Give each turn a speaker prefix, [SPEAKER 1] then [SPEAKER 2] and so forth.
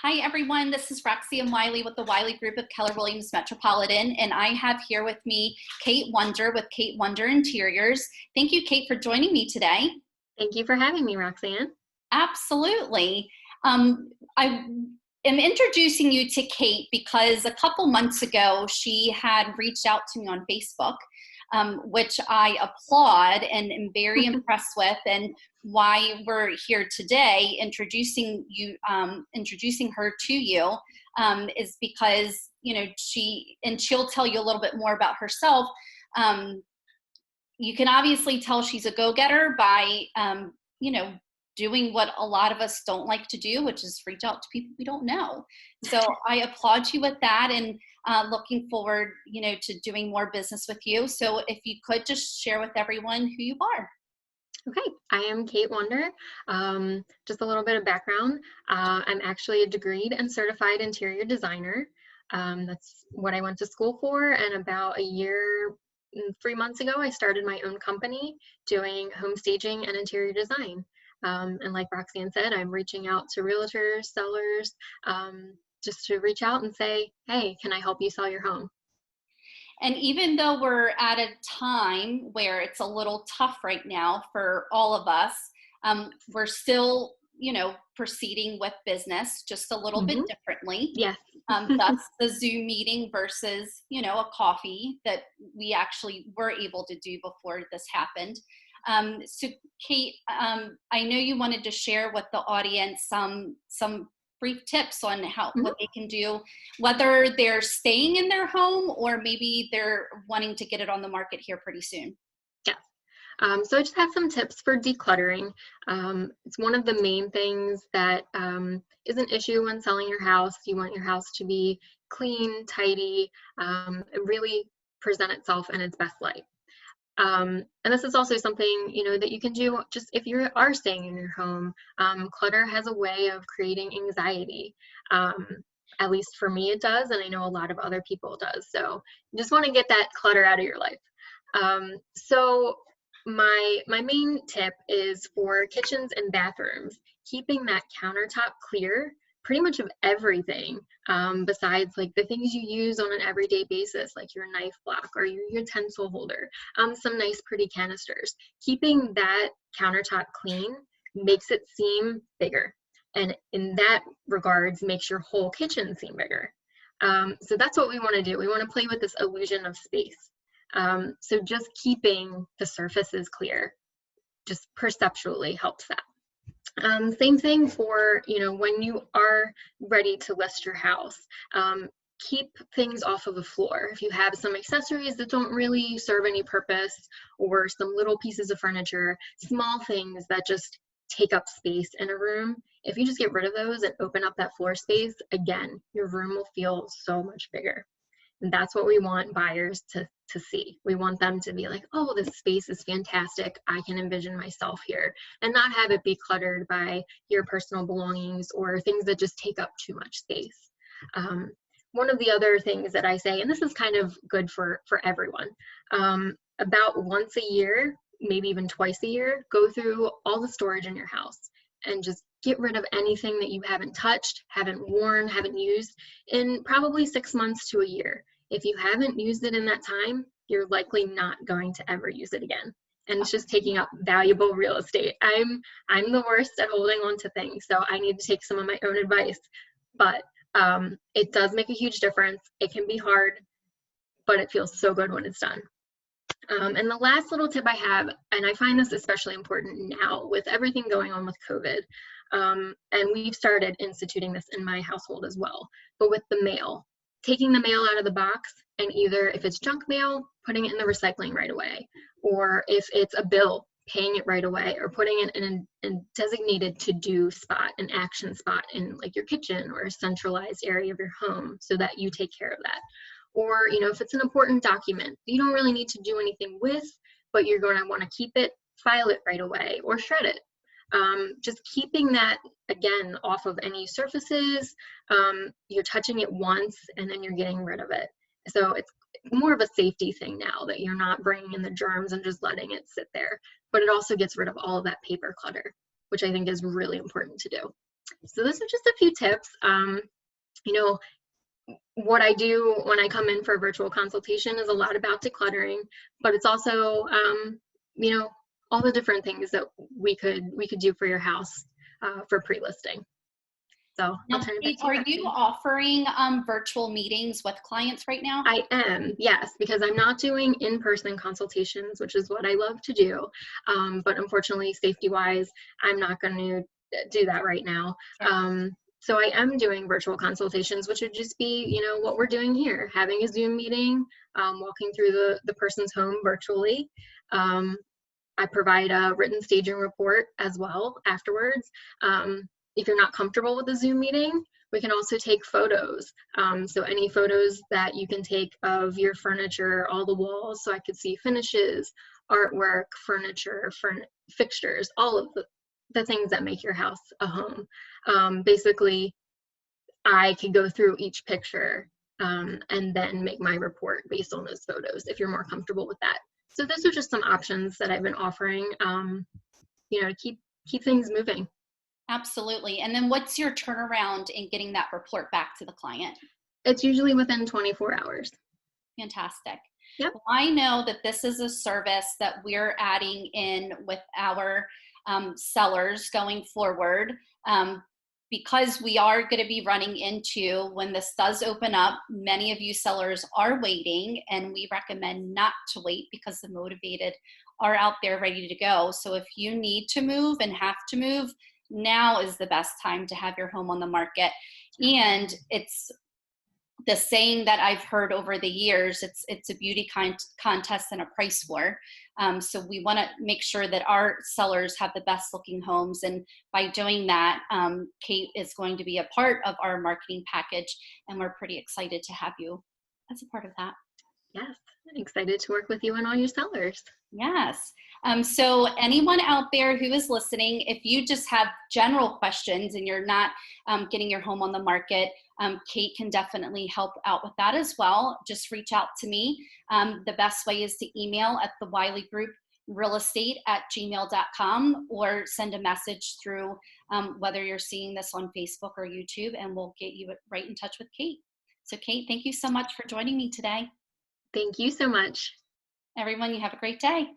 [SPEAKER 1] Hi, everyone. This is Roxanne Wiley with the Wiley Group of Keller Williams Metropolitan, and I have here with me Kate Wunder with Kate Wunder Interiors. Thank you, Kate, for joining me today.
[SPEAKER 2] Thank you for having me, Roxanne.
[SPEAKER 1] Absolutely. I am introducing you to Kate because a couple months ago, she had reached out to me on Facebook, which I applaud and am very impressed with, and why we're here today introducing her to you is because, she'll tell you a little bit more about herself. You can obviously tell she's a go-getter by, doing what a lot of us don't like to do, which is reach out to people we don't know. So I applaud you with that, and looking forward, to doing more business with you. So if you could just share with everyone who you are.
[SPEAKER 2] Okay, I am Kate Wunder. Just a little bit of background. I'm actually a degreed and certified interior designer. That's what I went to school for, and about a year, 3 months ago, I started my own company doing home staging and interior design. And like Roxanne said, I'm reaching out to realtors, sellers, just to reach out and say, hey, can I help you sell your home?
[SPEAKER 1] And even though we're at a time where it's a little tough right now for all of us, we're still, proceeding with business just a little bit differently.
[SPEAKER 2] Yes.
[SPEAKER 1] That's the Zoom meeting versus, a coffee that we actually were able to do before this happened. So Kate, I know you wanted to share with the audience some brief tips on what they can do, whether they're staying in their home or maybe they're wanting to get it on the market here pretty soon.
[SPEAKER 2] Yes. So I just have some tips for decluttering. It's one of the main things that is an issue when selling your house. You want your house to be clean, tidy, and really present itself in its best light. And this is also something, that you can do just if you are staying in your home. Clutter has a way of creating anxiety. At least for me it does, and I know a lot of other people it does. So you just want to get that clutter out of your life. So my main tip is for kitchens and bathrooms, keeping that countertop clear pretty much of everything, besides like the things you use on an everyday basis, like your knife block or your utensil holder, some nice pretty canisters. Keeping that countertop clean makes it seem bigger, and in that regards makes your whole kitchen seem bigger. So that's what we want to do. We want to play with this illusion of space. So just keeping the surfaces clear just perceptually helps that. Same thing for, when you are ready to list your house, keep things off of the floor. If you have some accessories that don't really serve any purpose, or some little pieces of furniture, small things that just take up space in a room, if you just get rid of those and open up that floor space, again, your room will feel so much bigger. And that's what we want buyers to see. We want them to be like, oh, this space is fantastic. I can envision myself here, and not have it be cluttered by your personal belongings or things that just take up too much space. One of the other things that I say, and this is kind of good for everyone, about once a year, maybe even twice a year, go through all the storage in your house and just get rid of anything that you haven't touched, haven't worn, haven't used in probably 6 months to a year. If you haven't used it in that time, you're likely not going to ever use it again. And it's just taking up valuable real estate. I'm the worst at holding on to things, so I need to take some of my own advice. But it does make a huge difference. It can be hard, but it feels so good when it's done. And the last little tip I have, and I find this especially important now with everything going on with COVID, and we've started instituting this in my household as well, but with the mail, taking the mail out of the box, and either if it's junk mail, putting it in the recycling right away, or if it's a bill, paying it right away, or putting it in a designated to-do spot, an action spot in like your kitchen or a centralized area of your home so that you take care of that. Or, if it's an important document you don't really need to do anything with, but you're going to want to keep it, file it right away or shred it. Just keeping that, again, off of any surfaces. You're touching it once and then you're getting rid of it. So it's more of a safety thing now that you're not bringing in the germs and just letting it sit there. But it also gets rid of all of that paper clutter, which I think is really important to do. So those are just a few tips. You know, what I do when I come in for a virtual consultation is a lot about decluttering, but it's also, you know, all the different things that we could do for your house for pre-listing. So I'll
[SPEAKER 1] Now,
[SPEAKER 2] turn it back
[SPEAKER 1] Kate,
[SPEAKER 2] to you,
[SPEAKER 1] are you
[SPEAKER 2] Roxy.
[SPEAKER 1] offering virtual meetings with clients right now?
[SPEAKER 2] I am, yes, because I'm not doing in-person consultations, which is what I love to do. But unfortunately, safety-wise, I'm not going to do that right now.
[SPEAKER 1] Sure.
[SPEAKER 2] So I am doing virtual consultations, which would just be, you know, what we're doing here, having a Zoom meeting, walking through the person's home virtually. I provide a written staging report as well afterwards. If you're not comfortable with the Zoom meeting, we can also take photos. So any photos that you can take of your furniture, all the walls, so I could see finishes, artwork, furniture, fixtures, all of the things that make your house a home. Basically, I could go through each picture and then make my report based on those photos if you're more comfortable with that. So those are just some options that I've been offering, you know, to keep things moving.
[SPEAKER 1] Absolutely. And then what's your turnaround in getting that report back to the client?
[SPEAKER 2] It's usually within 24 hours.
[SPEAKER 1] Fantastic.
[SPEAKER 2] Yep.
[SPEAKER 1] Well, I know that this is a service that we're adding in with our sellers going forward. Because we are going to be running into, when this does open up, many of you sellers are waiting, and we recommend not to wait because the motivated are out there ready to go. So if you need to move and have to move, now is the best time to have your home on the market. And it's the saying that I've heard over the years, it's a beauty contest and a price war. So we want to make sure that our sellers have the best looking homes. And by doing that, Kate is going to be a part of our marketing package. And we're pretty excited to have you as a part of that.
[SPEAKER 2] Yes, excited to work with you and all your sellers.
[SPEAKER 1] Yes. So anyone out there who is listening, if you just have general questions and you're not getting your home on the market, Kate can definitely help out with that as well. Just reach out to me. The best way is to email at thewileygrouprealestate@gmail.com or send a message through whether you're seeing this on Facebook or YouTube, and we'll get you right in touch with Kate. So Kate, thank you so much for joining me today.
[SPEAKER 2] Thank you so much.
[SPEAKER 1] Everyone, you have a great day.